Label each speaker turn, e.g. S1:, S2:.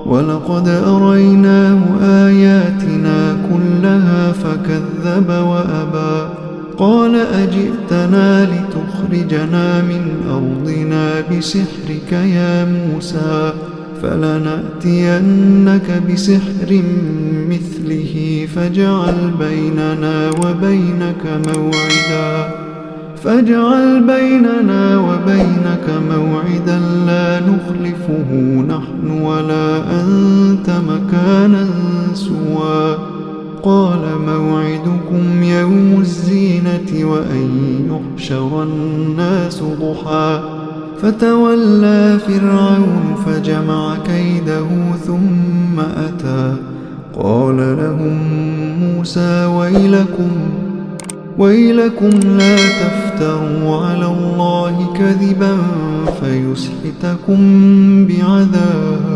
S1: ولقد أريناه آياتنا كلها فكذب وأبى قال أجئتنا لتخرجنا من أرضنا بسحرك يا موسى فلنأتينك بسحر مثله فاجعل بيننا وبينك موعدا لا نخلفه نحن ولا أنت مكانا سوى قال موعدكم يوم الزينة وأن يحشر الناس ضحى فتولى فرعون فجمع كيده ثم أتى قال لهم موسى ويلكم لا تفتروا على الله كذبا فيسحتكم بعذاب